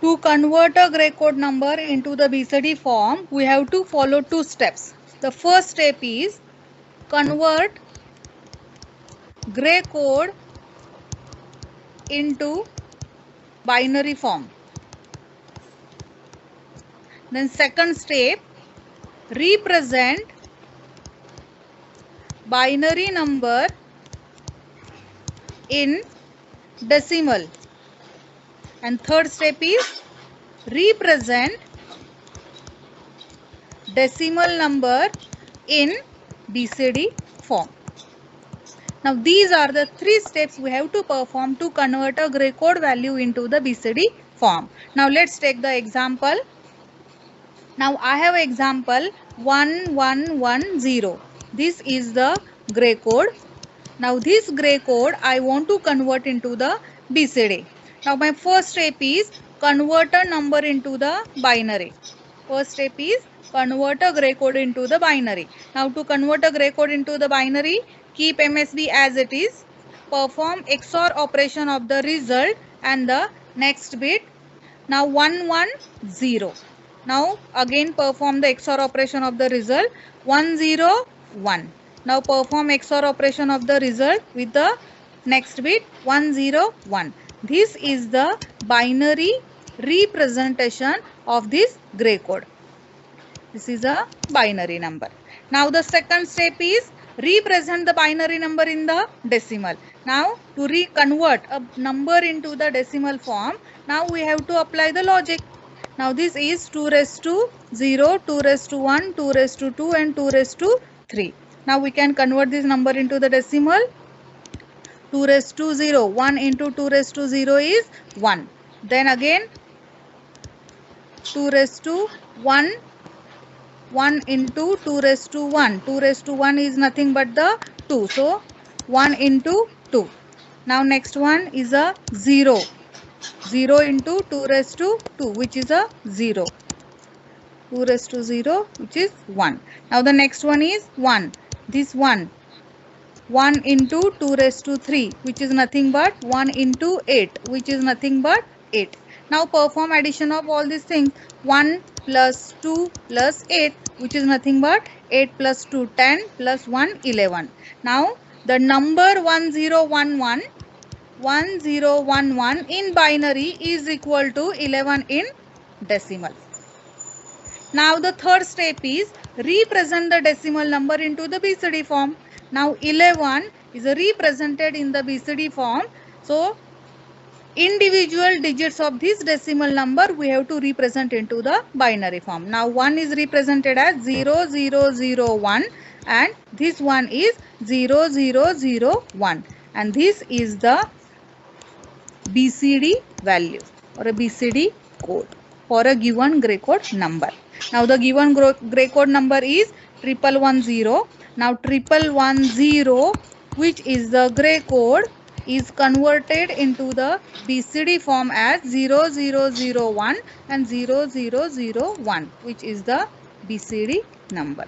To convert a gray code number into the BCD form, we have to follow two steps. The first step is convert gray code into binary form. Then second step, represent binary number in decimal. And third step is represent decimal number in BCD form. Now these are the three steps we have to perform to convert a gray code value into the BCD form. Now let's take the example. Now I have example 1110. This is the gray code. Now this gray code I want to convert into the BCD. Now my first step is convert a number into the binary. First step is convert a gray code into the binary. Now to convert a gray code into the binary, keep MSB as it is. Perform XOR operation of the result and the next bit. Now 110. Now again perform the XOR operation of the result 101. Now perform XOR operation of the result with the next bit 101. This is the binary representation of this gray code. This is a binary number. Now the second step is represent the binary number in the decimal. Now to convert a number into the decimal form, now we have to apply the logic. Now this is 2 raised to 0, 2 raised to 1, 2 raised to 2 and 2 raised to 3. Now we can convert this number into the decimal. 2 raised to 0, 1 into 2 raised to 0 is 1. Then again 2 raised to 1, 1 into 2 raised to 1. 2 raised to 1 is nothing but the 2. So 1 into 2. Now next one is a 0. 0 into 2 raised to 2 which is a 0. 2 raised to 0 which is 1. Now the next one is 1. This 1. 1 into 2 raised to 3 which is nothing but 1 into 8 which is nothing but 8. Now perform addition of all these things. 1 plus 2 plus 8 which is nothing but 8 plus 2 10 plus 1 11. Now the number 1011 in binary is equal to 11 in decimal. Now the third step is represent the decimal number into the BCD form. Now 11 is represented in the BCD form. So individual digits of this decimal number we have to represent into the binary form. Now 1 is represented as 0001 and this one is 0001 and this is the BCD value or a BCD code for a given gray code number. Now the given gray code number is 1110. Now 1110 which is the gray code is converted into the BCD form as 0001 and 0001 which is the BCD number.